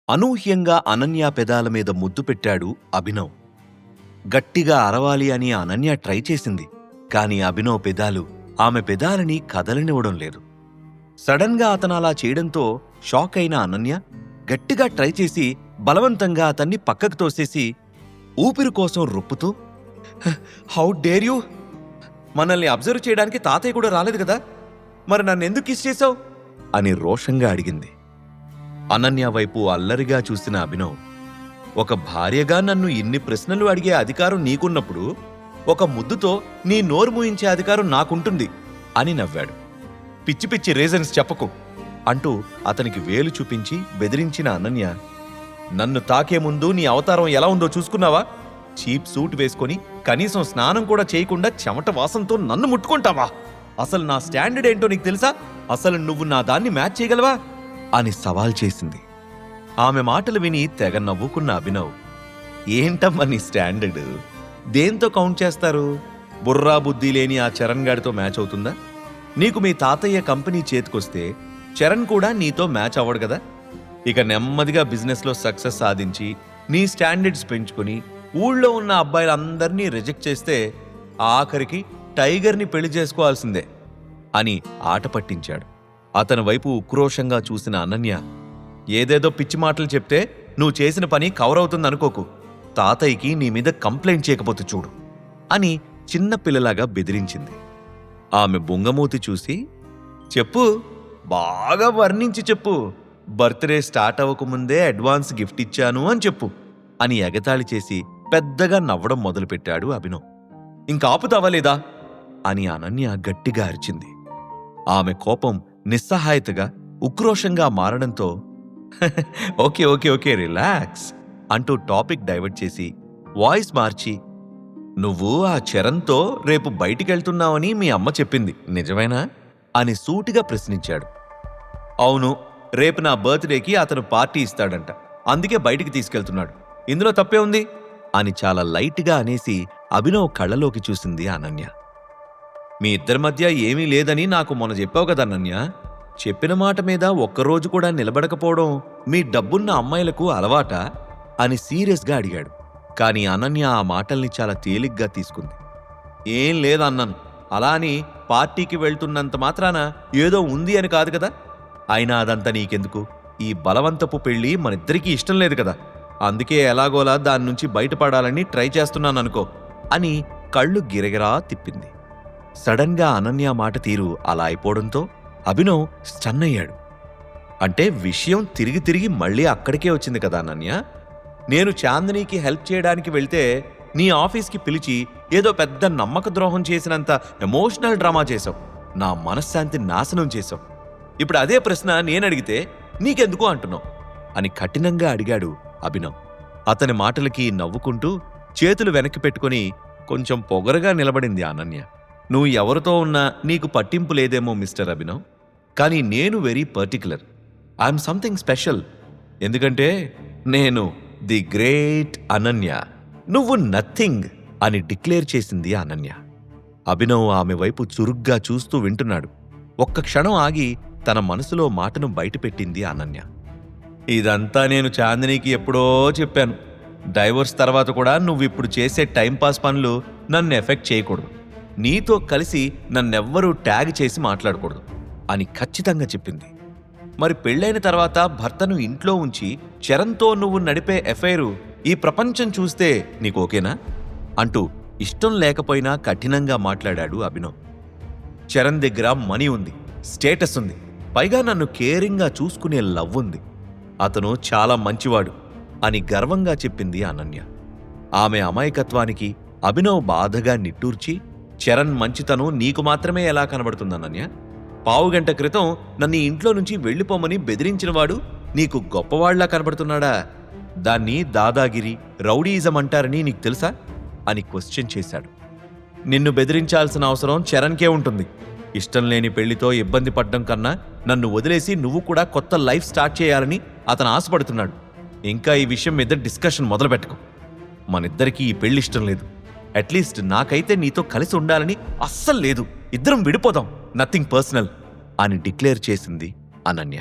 అనూహ్యంగా అనన్య పెదాల మీద ముద్దు పెట్టాడు అభినవ్. గట్టిగా అరవాలి అని అనన్య ట్రై చేసింది. కాని అభినవ్ పెదాలు ఆమె పెదాలని కదలనివ్వడం లేదు. సడన్ గా అతను అలా చేయడంతో షాక్ అయిన అనన్య గట్టిగా ట్రై చేసి బలవంతంగా అతన్ని పక్కకు తోసేసి ఊపిరి కోసం రొప్పుతూ, హౌ డేర్ యూ! మనల్ని అబ్జర్వ్ చేయడానికి తాతయ్య కూడా రాలేదు కదా, మరి నన్నెందుకు కిస్ చేశావు అని రోషంగా అడిగింది. అనన్య వైపు అల్లరిగా చూసిన అభినవ్, ఒక భార్యగా నన్ను ఇన్ని ప్రశ్నలు అడిగే అధికారం నీకున్నప్పుడు ఒక ముద్దుతో నీ నోరు మూయించే అధికారం నాకుంటుంది అని నవ్వాడు. పిచ్చి పిచ్చి రీజన్స్ చెప్పకు అంటూ అతనికి వేలు చూపించి బెదిరించిన అనన్య, నన్ను తాకే ముందు నీ అవతారం ఎలా ఉందో చూసుకున్నావా? చీప్ సూట్ వేసుకొని కనీసం స్నానం కూడా చేయకుండా చెమట వాసంతో నన్ను ముట్టుకుంటావా? అసలు నా స్టాండర్డ్ ఏంటో నీకు తెలుసా? అసలు నువ్వు నా దాన్ని మ్యాచ్ చేయగలవా అని సవాల్ చేసింది. ఆమె మాటలు విని తెగ నవ్వుకున్న అభినవ్, ఏంటమ్మా నీ స్టాండర్డ్? దేంతో కౌంట్ చేస్తారు? బుర్రా బుద్ధి లేని ఆ చరణ్ గాడితో మ్యాచ్ అవుతుందా? నీకు మీ తాతయ్య కంపెనీ చేతికొస్తే చరణ్ కూడా నీతో మ్యాచ్ అవ్వడు కదా. ఇక నెమ్మదిగా బిజినెస్లో సక్సెస్ సాధించి నీ స్టాండర్డ్స్ పెంచుకుని ఊళ్ళో ఉన్న అబ్బాయిలందరినీ రిజెక్ట్ చేస్తే ఆఖరికి టైగర్ని పెళ్లి చేసుకోవాల్సిందే అని ఆట పట్టించాడు. అతని వైపు ఉక్రోషంగా చూసిన అనన్య, ఏదేదో పిచ్చి మాటలు చెప్తే నువ్వు చేసిన పని కవర్ అవుతుందనుకోకు. తాతయ్యకి నీ మీద కంప్లైంట్ చేయకపోతే చూడు అని చిన్నపిల్లలాగా బెదిరించింది. ఆమె బుంగమూతి చూసి, చెప్పు, బాగా వర్ణించి చెప్పు, బర్త్డే స్టార్ట్ అవ్వకముందే అడ్వాన్స్ గిఫ్ట్ ఇచ్చాను అని చెప్పు అని ఎగతాళి చేసి పెద్దగా నవ్వడం మొదలుపెట్టాడు అభినవ్. ఇంకాపుతావా లేదా అని అనన్య గట్టిగా అరిచింది. ఆమె కోపం నిస్సహాయతగా ఉక్రోషంగా మారడంతో, ఓకే ఓకే ఓకే రిలాక్స్ అంటూ టాపిక్ డైవర్ట్ చేసి వాయిస్ మార్చి, నువ్వు ఆ చరణ్తో రేపు బయటికెళ్తున్నావని మీ అమ్మ చెప్పింది, నిజమేనా అని సూటిగా ప్రశ్నించాడు. అవును, రేపు నా బర్త్డేకి అతను పార్టీ ఇస్తాడంట, అందుకే బయటికి తీసుకెళ్తున్నాడు, ఇందులో తప్పే ఉంది అని చాలా లైట్గా అనేసి అభినవ్ కళ్ళలోకి చూసింది అనన్య. మీ ఇద్దరి మధ్య ఏమీ లేదని నాకు మొన్న చెప్పావు కదా అనన్య, చెప్పిన మాట మీద ఒక్కరోజు కూడా నిలబడకపోవడం మీ డబ్బున్న అమ్మాయిలకు అలవాటా అని సీరియస్గా అడిగాడు. కానీ అనన్య ఆ మాటల్ని చాలా తేలిగ్గా తీసుకుంది. ఏం లేదన్నాను, అలా అని పార్టీకి వెళ్తున్నంత మాత్రాన ఏదో ఉంది అని కాదు కదా. అయినా అదంతా నీకెందుకు? ఈ బలవంతపు పెళ్లి మనిద్దరికీ ఇష్టం లేదు కదా, అందుకే ఎలాగోలా దాని నుంచి బయటపడాలని ట్రై చేస్తున్నాననుకో అని కళ్ళు గిరగిరా తిప్పింది. సడన్గా అనన్య మాట తీరు అలా అయిపోవడంతో అభినవ్ స్టన్ అయ్యాడు. అంటే విషయం తిరిగి తిరిగి మళ్ళీ అక్కడికే వచ్చింది కదా అనన్య. నేను చాందినికి హెల్ప్ చేయడానికి వెళ్తే నీ ఆఫీస్కి పిలిచి ఏదో పెద్ద నమ్మక ద్రోహం చేసినంత ఎమోషనల్ డ్రామా చేశావు, నా మనశ్శాంతి నాశనం చేశావు. ఇప్పుడు అదే ప్రశ్న నేనడిగితే నీకెందుకు అంటున్నావు అని కఠినంగా అడిగాడు అభినవ్. అతని మాటలకి నవ్వుకుంటూ చేతులు వెనక్కి పెట్టుకుని కొంచెం పొగరగా నిలబడింది అనన్య. నువ్వు ఎవరితో ఉన్నా నీకు పట్టింపు లేదేమో మిస్టర్ అభినవ్, కానీ నేను very particular. I'm something special. ఎందుకంటే నేను ది గ్రేట్ అనన్య, నువ్వు నథింగ్ అని డిక్లేర్ చేసింది అనన్య. అభినవ్ ఆమె వైపు చురుగ్గా చూస్తూ వింటున్నాడు. ఒక్క క్షణం ఆగి తన మనసులో మాటను బయటపెట్టింది అనన్య. ఇదంతా నేను చాందినికి ఎప్పుడో చెప్పాను. డైవోర్స్ తర్వాత కూడా నువ్విప్పుడు చేసే టైంపాస్ పనులు నన్ను ఎఫెక్ట్ చేయకూడదు, నీతో కలిసి నన్నెవ్వరూ ట్యాగ్ చేసి మాట్లాడకూడదు అని ఖచ్చితంగా చెప్పింది. మరి పెళ్ళైన తర్వాత భర్తను ఇంట్లో ఉంచి చరణ్తో నువ్వు నడిపే ఎఫైరు ఈ ప్రపంచం చూస్తే నీకు ఓకేనా అంటూ ఇష్టం లేకపోయినా కఠినంగా మాట్లాడాడు అభినవ్. చరణ్ దగ్గర మనీ ఉంది, స్టేటస్ ఉంది, పైగా నన్ను కేరింగ్గా చూసుకునే లవ్ ఉంది. అతను చాలా మంచివాడు అని గర్వంగా చెప్పింది అనన్య. ఆమె అమాయకత్వానికి అభినవ్ బాధగా నిట్టూర్చి, చరణ్ మంచితనం నీకు మాత్రమే ఎలా కనబడుతుందనన్య? పావుగంట క్రితం నన్ను ఇంట్లో నుంచి వెళ్ళిపోమని బెదిరించినవాడు నీకు గొప్పవాళ్లా కనబడుతున్నాడా? దాన్ని దాదాగిరి, రౌడీయిజం అంటారని నీకు తెలుసా అని క్వశ్చన్ చేశాడు. నిన్ను బెదిరించాల్సిన అవసరం చరణ్కే ఉంటుంది. ఇష్టం లేని పెళ్లితో ఇబ్బంది పడ్డం కన్నా నన్ను వదిలేసి నువ్వు కూడా కొత్త లైఫ్ స్టార్ట్ చేయాలని అతను ఆశపడుతున్నాడు. ఇంకా ఈ విషయం మీద డిస్కషన్ మొదలుపెట్టుకో. మనిద్దరికీ ఈ పెళ్లి ఇష్టం లేదు. అట్లీస్ట్ నాకైతే నీతో కలిసి ఉండాలని అస్సలు లేదు. ఇద్దరం విడిపోదాం, నథింగ్ పర్సనల్ అని డిక్లేర్ చేసింది అనన్య.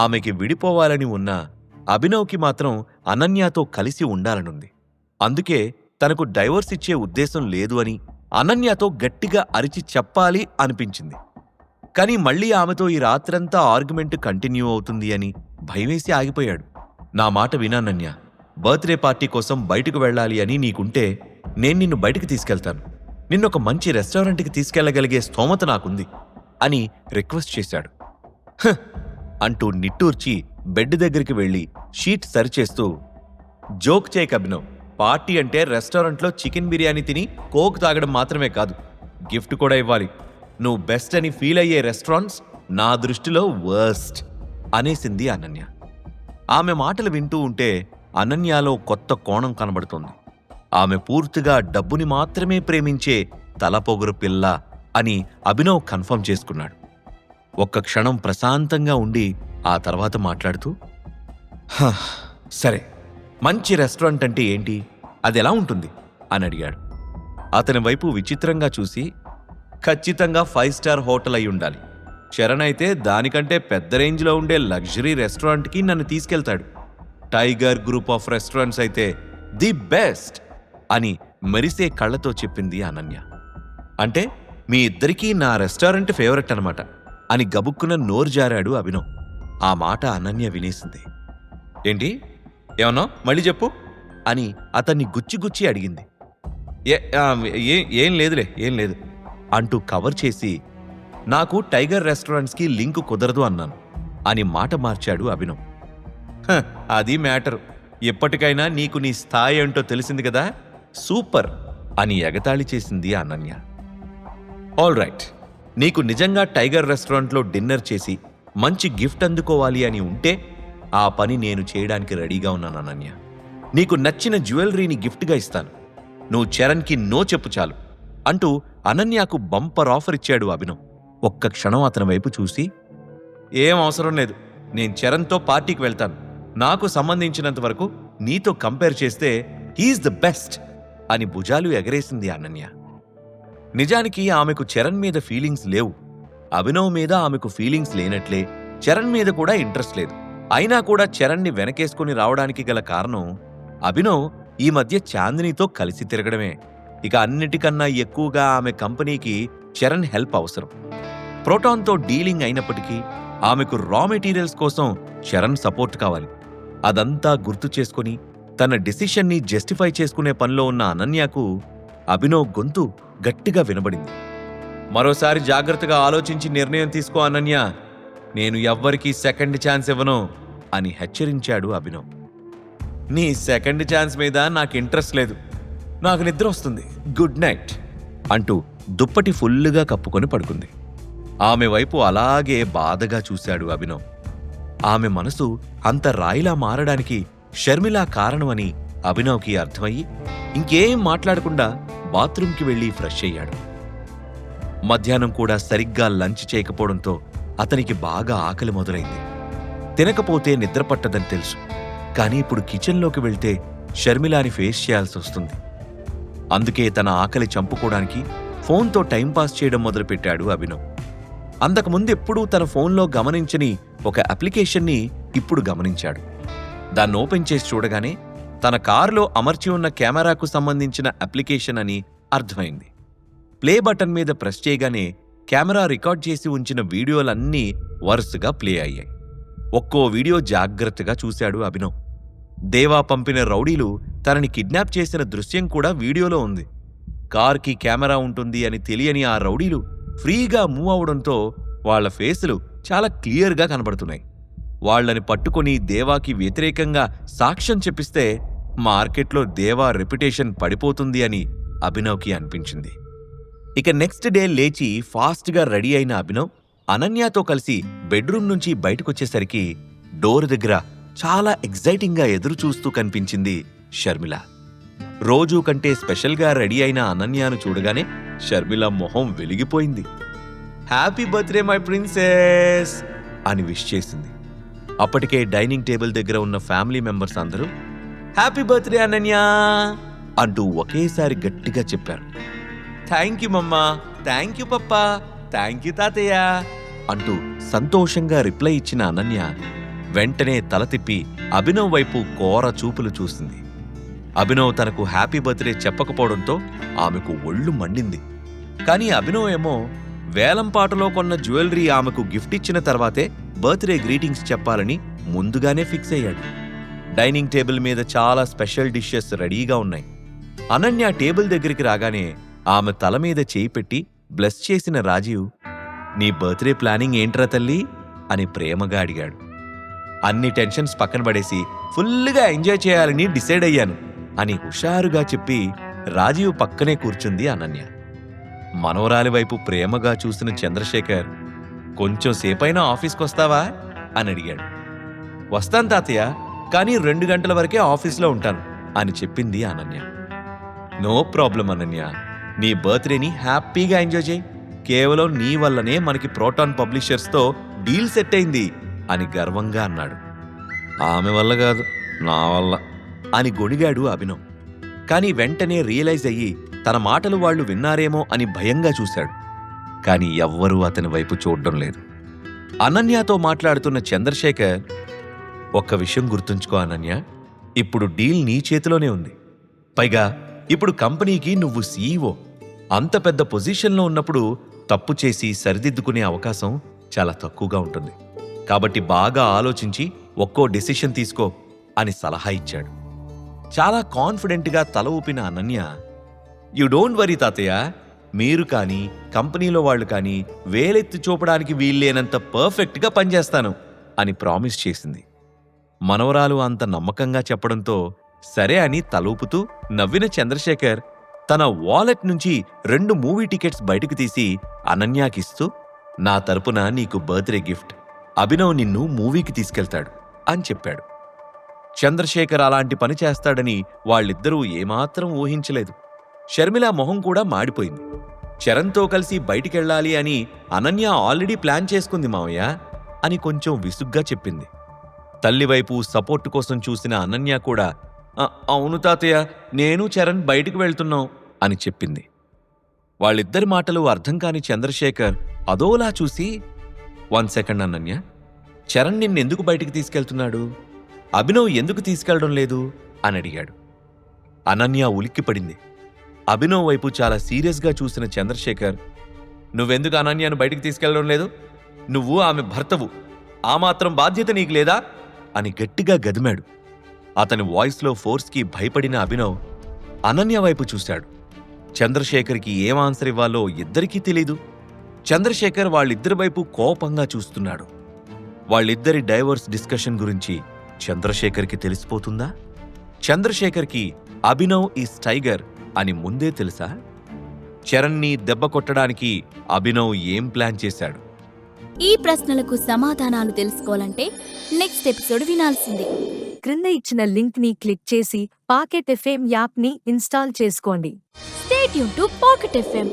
ఆమెకి విడిపోవాలని ఉన్నా అభినవ్కి మాత్రం అనన్యతో కలిసి ఉండాలనుంది. అందుకే తనకు డైవర్స్ ఇచ్చే ఉద్దేశం లేదు అని అనన్యతో గట్టిగా అరిచి చెప్పాలి అనిపించింది. కాని మళ్లీ ఆమెతో ఈ రాత్రంతా ఆర్గ్యుమెంట్ కంటిన్యూ అవుతుంది అని భయమేసి ఆగిపోయాడు. నా మాట వినన్నన్య, బర్త్డే పార్టీ కోసం బయటకు వెళ్ళాలి అని నీకుంటే నేను నిన్ను బయటికి తీసుకెళ్తాను. నిన్నొక మంచి రెస్టారెంట్కి తీసుకెళ్లగలిగే స్తోమత నాకుంది అని రిక్వెస్ట్ చేశాడు. అంటూ నిట్టూర్చి బెడ్ దగ్గరికి వెళ్లి షీట్ సరిచేస్తూ, జోక్ చేయక్ అభినవ్, పార్టీ అంటే రెస్టారెంట్లో చికెన్ బిర్యానీ తిని కోక్ తాగడం మాత్రమే కాదు, గిఫ్ట్ కూడా ఇవ్వాలి. నువ్వు బెస్ట్ అని ఫీల్ అయ్యే రెస్టారెంట్స్ నా దృష్టిలో వర్స్ట్ అనేసింది అనన్య. ఆమె మాటలు వింటూ ఉంటే అనన్యలో కొత్త కోణం కనబడుతోంది. ఆమె పూర్తిగా డబ్బుని మాత్రమే ప్రేమించే తలపొగరు పిల్ల అని అభినవ్ కన్ఫర్మ్ చేసుకున్నాడు. ఒక్క క్షణం ప్రశాంతంగా ఉండి ఆ తర్వాత మాట్లాడుతూ, సరే, మంచి రెస్టారెంట్ అంటే ఏంటి, అదెలా ఉంటుంది అని అడిగాడు. అతని వైపు విచిత్రంగా చూసి, ఖచ్చితంగా 5 స్టార్ హోటల్ అయి ఉండాలి. చరణ్ అయితే దానికంటే పెద్ద రేంజ్లో ఉండే లగ్జరీ రెస్టారెంట్కి నన్ను తీసుకెళ్తాడు. టైగర్ గ్రూప్ ఆఫ్ రెస్టారెంట్స్ అయితే ది బెస్ట్ అని మెరిసే కళ్ళతో చెప్పింది అనన్య. అంటే మీ ఇద్దరికీ నా రెస్టారెంట్ ఫేవరెట్ అనమాట అని గబుక్కున నోరు జారాడు అభినవ్. ఆ మాట అనన్య వినేసింది. ఏంటి, ఏమన్నా మళ్ళీ చెప్పు అని అతన్ని గుచ్చిగుచ్చి అడిగింది. ఏం లేదులే, ఏం లేదు అంటూ కవర్ చేసి, నాకు టైగర్ రెస్టారెంట్స్కి లింకు కుదరదు అన్నాను అని మాట మార్చాడు అభినవ్. అది మ్యాటర్. ఎప్పటికైనా నీకు నీ స్థాయి ఏంటో తెలిసింది కదా, సూపర్ అని ఎగతాళి చేసింది అనన్య. ఆల్ రైట్, నీకు నిజంగా టైగర్ రెస్టారెంట్లో డిన్నర్ చేసి మంచి గిఫ్ట్ అందుకోవాలి అని ఉంటే ఆ పని నేను చేయడానికి రెడీగా ఉన్నాను అనన్య. నీకు నచ్చిన జ్యువెలరీని గిఫ్ట్గా ఇస్తాను. నువ్వు చరణ్కి నో చెప్పు చాలు అంటూ అనన్యకు బంపర్ ఆఫర్ ఇచ్చాడు అభినవ్. ఒక్క క్షణం అతని వైపు చూసి, ఏం అవసరం లేదు, నేను చరణ్తో పార్టీకి వెళ్తాను. నాకు సంబంధించినంత వరకు నీతో కంపేర్ చేస్తే హీఈస్ ద బెస్ట్ అని భుజాలు ఎగరేసింది అనన్య. నిజానికి ఆమెకు చరణ్ మీద ఫీలింగ్స్ లేవు. అభినవ్ మీద ఆమెకు ఫీలింగ్స్ లేనట్లే చరణ్ మీద కూడా ఇంట్రెస్ట్ లేదు. అయినా కూడా చరణ్ని వెనకేసుకుని రావడానికి గల కారణం అభినవ్ ఈ మధ్య చాందినితో కలిసి తిరగడమే. ఇక అన్నిటికన్నా ఎక్కువగా ఆమె కంపెనీకి చరణ్ హెల్ప్ అవసరం. ప్రోటాన్తో డీలింగ్ అయినప్పటికీ ఆమెకు రా మెటీరియల్స్ కోసం చరణ్ సపోర్ట్ కావాలి. అదంతా గుర్తు చేసుకుని తన డిసిషన్ని జస్టిఫై చేసుకునే పనిలో ఉన్న అనన్యకు అభినవ్ గొంతు గట్టిగా వినబడింది. మరోసారి జాగ్రత్తగా ఆలోచించి నిర్ణయం తీసుకో అనన్య, నేను ఎవ్వరికీ సెకండ్ ఛాన్స్ ఇవ్వను అని హెచ్చరించాడు అభినవ్. నీ సెకండ్ ఛాన్స్ మీద నాకు ఇంట్రెస్ట్ లేదు, నాకు నిద్ర వస్తుంది, గుడ్ నైట్ అంటూ దుప్పటి ఫుల్లుగా కప్పుకొని పడుకుంది. ఆమె వైపు అలాగే బాధగా చూశాడు అభినవ్. ఆమె మనసు అంత రాయిలా మారడానికి షర్మిల కారణమని అభినవ్కి అర్థమయ్యి ఇంకేం మాట్లాడకుండా బాత్రూంకి వెళ్లి ఫ్రెష్ అయ్యాడు. మధ్యాహ్నం కూడా సరిగ్గా లంచ్ చేయకపోవడంతో అతనికి బాగా ఆకలి మొదలైంది. తినకపోతే నిద్ర పట్టదని తెలుసు, కానీ ఇప్పుడు కిచెన్లోకి వెళ్తే షర్మిలాని ఫేస్ చేయాల్సి వస్తుంది. అందుకే తన ఆకలి చంపుకోవడానికి ఫోన్తో టైంపాస్ చేయడం మొదలుపెట్టాడు అభినవ్. అంతకుముందు ఎప్పుడూ తన ఫోన్లో గమనించని ఒక అప్లికేషన్ని ఇప్పుడు గమనించాడు. దాన్ని ఓపెన్ చేసి చూడగానే తన కారులో అమర్చి ఉన్న కెమెరాకు సంబంధించిన అప్లికేషన్ అని అర్థమైంది. ప్లే బటన్ మీద ప్రెస్ చేయగానే కెమెరా రికార్డ్ చేసి ఉంచిన వీడియోలన్నీ వరుసగా ప్లే అయ్యాయి. ఒక్కో వీడియో జాగ్రత్తగా చూశాడు అభినవ్. దేవా పంపిన రౌడీలు తనని కిడ్నాప్ చేసిన దృశ్యం కూడా వీడియోలో ఉంది. కార్కి కెమెరా ఉంటుంది అని తెలియని ఆ రౌడీలు ఫ్రీగా మూవ్ అవడంతో వాళ్ల ఫేసులు చాలా క్లియర్గా కనబడుతున్నాయి. వాళ్లని పట్టుకుని దేవాకి వ్యతిరేకంగా సాక్ష్యం చెప్పిస్తే మార్కెట్లో దేవా రెప్యుటేషన్ పడిపోతుంది అని అభినవ్కి అనిపించింది. ఇక నెక్స్ట్ డే లేచి ఫాస్ట్గా రెడీ అయిన అభినవ్ అనన్యతో కలిసి బెడ్రూమ్ నుంచి బయటకొచ్చేసరికి డోర్ దగ్గర చాలా ఎగ్జైటింగ్గా ఎదురుచూస్తూ కనిపించింది షర్మిల. రోజూ కంటే స్పెషల్గా రెడీ అయిన అనన్యను చూడగానే షర్మిల మొహం వెలిగిపోయింది. హ్యాపీ బర్త్డే మై ప్రిన్సెస్ అని విష్ చేసింది. అప్పటికే డైనింగ్ టేబుల్ దగ్గర ఉన్న ఫ్యామిలీ మెంబర్స్ అందరూ హ్యాపీ బర్త్డే అనన్య అంటూ ఒకేసారి గట్టిగా చెప్పారు. Thank you mamma, thank you papa, thank you తాతయ్య అంటూ సంతోషంగా రిప్లై ఇచ్చిన అనన్య వెంటనే తల తిప్పి అభినవ్ వైపు కోర చూపులు చూసింది. అభినవ్ తనకు హ్యాపీ బర్త్డే చెప్పకపోవడంతో ఆమెకు ఒళ్ళు మండింది. కానీ అభినవ్ ఏమో వేలంపాటలో కొన్న జ్యువెలరీ ఆమెకు గిఫ్ట్ ఇచ్చిన తర్వాతే బర్త్డే గ్రీటింగ్స్ చెప్పాలని ముందుగానే ఫిక్స్ అయ్యాడు. డైనింగ్ టేబుల్ మీద చాలా స్పెషల్ డిషెస్ రెడీగా ఉన్నాయి. అనన్య టేబుల్ దగ్గరికి రాగానే ఆమె తల మీద చేయి పెట్టి బ్లెస్ చేసిన రాజీవ్, నీ బర్త్డే ప్లానింగ్ ఏంట్రా తల్లి అని ప్రేమగా అడిగాడు. అన్ని టెన్షన్స్ పక్కన పడేసి ఫుల్గా ఎంజాయ్ చేయాలని డిసైడ్ అయ్యాను అని హుషారుగా చెప్పి రాజీవ్ పక్కనే కూర్చుంది అనన్య. మనవరాలి వైపు ప్రేమగా చూసిన చంద్రశేఖర్, కొంచెం సేపైనా ఆఫీస్కొస్తావా అని అడిగాడు. వస్తాను తాతయ్య, కానీ 2 గంటల వరకే ఆఫీస్లో ఉంటాను అని చెప్పింది అనన్య. నో ప్రాబ్లం అనన్య, నీ బర్త్డేని హ్యాపీగా ఎంజాయ్ చేయి. కేవలం నీ వల్లనే మనకి ప్రోటాన్ పబ్లిషర్స్తో డీల్ సెట్ అయింది అని గర్వంగా అన్నాడు. ఆమె వల్ల కాదు, నా వల్ల అని గొణిగాడు అభినవ్. కానీ వెంటనే రియలైజ్ అయ్యి తన మాటలు వాళ్లు విన్నారేమో అని భయంగా చూశాడు. కానీ ఎవ్వరూ అతని వైపు చూడడం లేదు. అనన్యతో మాట్లాడుతున్న చంద్రశేఖర్, ఒక్క విషయం గుర్తుంచుకో అనన్య, ఇప్పుడు డీల్ నీ చేతిలోనే ఉంది. పైగా ఇప్పుడు కంపెనీకి నువ్వు సీఈఓ. అంత పెద్ద పొజిషన్లో ఉన్నప్పుడు తప్పు చేసి సరిదిద్దుకునే అవకాశం చాలా తక్కువగా ఉంటుంది. కాబట్టి బాగా ఆలోచించి ఒక్కో డెసిషన్ తీసుకో అని సలహా ఇచ్చాడు. చాలా కాన్ఫిడెంట్గా తల ఊపిన అనన్య, యు డోంట్ వరీ తాతయ్య, మీరు కానీ కంపెనీలో వాళ్ళు కానీ వేలెత్తి చూపడానికి వీల్లేనంత పర్ఫెక్ట్గా పనిచేస్తాను అని ప్రామిస్ చేసింది. మనవరాలు అంత నమ్మకంగా చెప్పడంతో సరే అని తలూపుతూ నవ్విన చంద్రశేఖర్ తన వాలెట్ నుంచి 2 మూవీ టికెట్స్ బయటకు తీసి అనన్యాకిస్తూ, నా తరపున నీకు బర్త్డే గిఫ్ట్, అభినవ్ నిన్ను మూవీకి తీసుకెళ్తాడు అని చెప్పాడు. చంద్రశేఖర్ అలాంటి పని చేస్తాడని వాళ్ళిద్దరూ ఏమాత్రం ఊహించలేదు. షర్మిల మొహం కూడా మాడిపోయింది. చరణ్తో కలిసి బయటికెళ్ళాలి అని అనన్య ఆల్రెడీ ప్లాన్ చేసుకుంది మావయ్య అని కొంచెం విసుగ్గా చెప్పింది. తల్లివైపు సపోర్టు కోసం చూసిన అనన్య కూడా, అవును తాతయ్య, నేను చరణ్ బయటికి వెళ్తున్నాం అని చెప్పింది. వాళ్ళిద్దరి మాటలు అర్థం కాని చంద్రశేఖర్ అదోలా చూసి, 1 సెకండ్ అనన్య, చరణ్ నిన్నెందుకు బయటికి తీసుకెళ్తున్నాడు? అభినవ్ ఎందుకు తీసుకెళ్లడం లేదు అని అడిగాడు. అనన్య ఉలిక్కిపడింది. అభినవ్ వైపు చాలా సీరియస్గా చూసిన చంద్రశేఖర్, నువ్వెందుకు అనన్యను బయటికి తీసుకెళ్లడం లేదు? నువ్వు ఆమె భర్తవు, ఆ మాత్రం బాధ్యత నీకు లేదా అని గట్టిగా గదిమాడు. అతని వాయిస్లో ఫోర్స్కి భయపడిన అభినవ్ అనన్య వైపు చూశాడు. చంద్రశేఖర్కి ఏం ఆన్సర్ ఇవ్వాలో ఇద్దరికీ తెలీదు. చంద్రశేఖర్ వాళ్ళిద్దరి వైపు కోపంగా చూస్తున్నాడు. వాళ్ళిద్దరి డైవర్స్ డిస్కషన్ గురించి చంద్రశేఖర్కి తెలిసిపోతుందా? చంద్రశేఖర్కి అభినవ్ ఈజ్ టైగర్ అని ముందే తెలుసా? చరణ్ని దెబ్బ కొట్టడానికి అభినవ్ ఏం ప్లాన్ చేశాడు? ఈ ప్రశ్నలకు సమాధానాలు తెలుసుకోవాలంటే నెక్స్ట్ ఎపిసోడ్ వినాల్సిందే. క్రింద ఇచ్చిన లింక్ ని క్లిక్ చేసి పాకెట్ ఎఫ్ఎం యాప్ ని ఇన్స్టాల్ చేసుకోండి. Stay tune to pocket FM.